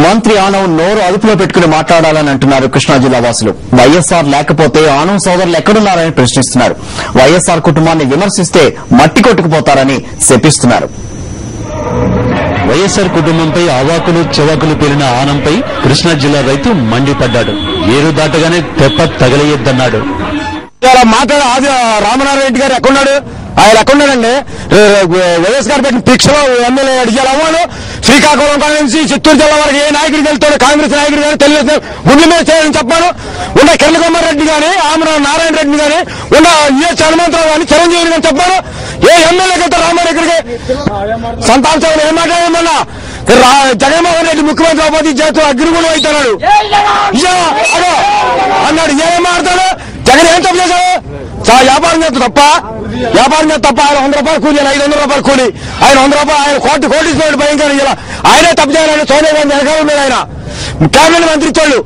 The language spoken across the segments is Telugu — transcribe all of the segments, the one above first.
మంత్రి ఆనవ్ నోరు అదుపులో పెట్టుకుని మాట్లాడాలని అంటున్నారు కృష్ణా జిల్లా వాసులు. వైఎస్ఆర్ లేకపోతే ఆనవ్ సోదరులు ఎక్కడున్నారని ప్రశ్నిస్తున్నారు. వైఎస్ఆర్ కుటుంబాన్ని విమర్శిస్తే మట్టి కొట్టుకుపోతారని శపిస్తున్నారు. వైఎస్ఆర్ కుటుంబంపై అవాకులు చెవాకులు పేలిన ఆనంపై కృష్ణా జిల్లా రైతు మండిపడ్డాడు. ఏరు దాటగానే తెప్ప తగలయ్యొద్దన్నాడు. మాట్లాడే ఆది రామనారాయణ రెడ్డి గారు ఎక్కడున్నాడు? ఆయన ఎక్కడున్నాడండి? వైఎస్ గారు పెట్టిన భిక్షలో ఎమ్మెల్యే అడిగారు అవ్వను. శ్రీకాకుళం నుంచి చిత్తూరు జిల్లా వరకు ఏ నాయకుడికి వెళ్తాడు? కాంగ్రెస్ నాయకుడు కానీ తెలుగుదేశం గుండె మీద చేయాలని చెప్పాను. ఉన్న కిరణ్ కుమార్ రెడ్డి కానీ నారాయణ రెడ్డి కానీ ఉన్న హనుమంతరావు కానీ చిరంజీవి కానీ చెప్పాను. ఏ ఎమ్మెల్యేకి వెళ్తారు రామారావు ఇక్కడికి? సంతాన సభలు ఏం మాట్లాడమన్నా జగన్మోహన్ రెడ్డి ముఖ్యమంత్రి అవ్వదు చేస్తూ అగ్నిగుణం అవుతున్నాడు అన్నాడు. ఏం మాట్లాడు? జగన్ ఏం తప్పు చేశాడు? వ్యాపారం చేస్తా తప్ప ఆయన 100 రూపాయలు కూలి, 500 రూపాయలు కూలి, ఆయన 100 రూపాయలు, ఆయన కోటీశ్వరుడు భయంకర. ఇలా ఆయనే తప్పు చేయాలని సోనియా గాంధీ వెనకాల ఉన్నాడు. ఆయన కేబినెట్ మంత్రి ఇచ్చాడు.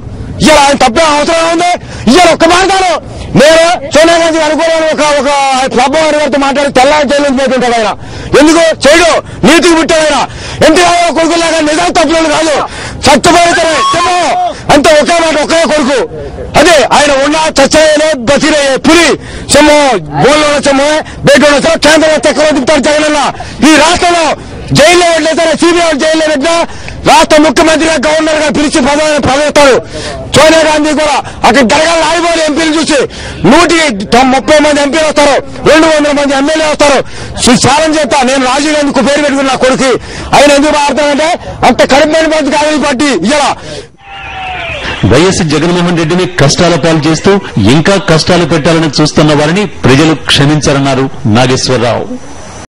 ఇలా ఆయన తప్పే అవసరం ఉంది. ఇలా ఒక్క మాట్లాడు. నేను సోనియా గాంధీ అనుకోవాలని ఒక సభవారి గారితో మాట్లాడి తెల్లారి జైలు నుంచి పోతుంటాడు. ఆయన ఎందుకు చేయడు? నీతికి పుట్టాడు. ఆయన ఎన్టీఆర్ కొడుకులాగా నిజాం తప్పులు కాదు, సత్యపరితనే అంతే. ఒకే మాట, ఒకే కొడుకు. అదే ఆయన ఉన్న చచ్చయ్యలే బసిరే పులి చెమ్మో బోల్లో చెమ్మో బయట కేంద్రంలో తెక్కలో దింపుతాడు జగనన్న. ఈ రాష్ట్రంలో జైల్లో వదిలేసారు, సిబిఐ జైల్లో పెట్టినా రాష్ట్ర ముఖ్యమంత్రిగా గవర్నర్ గా పిలిచి పదవిస్తాడు. సోనియా గాంధీ కూడా అక్కడ జరగాల ఆగిపోయి ఎంపీలు చూసి 130 మంది ఎంపీలు వస్తారు, 200 మంది ఎమ్మెల్యే వస్తారు. ఛాలెంజ్ చేస్తా, నేను రాజీవ్ గాంధీకి పేరు పెట్టుకుని నా కొడుకు. ఆయన ఎందుకు మాట్లాడతానంటే అంత కడుపుని మంది కాంగ్రెస్ పార్టీ ఇలా వైఎస్ జగన్మోహన్ రెడ్డిని కష్టాల పాలు చేస్తూ ఇంకా కష్టాలు పెట్టాలని చూస్తున్న వారిని ప్రజలు క్షమించారన్నారు నాగేశ్వరరావు.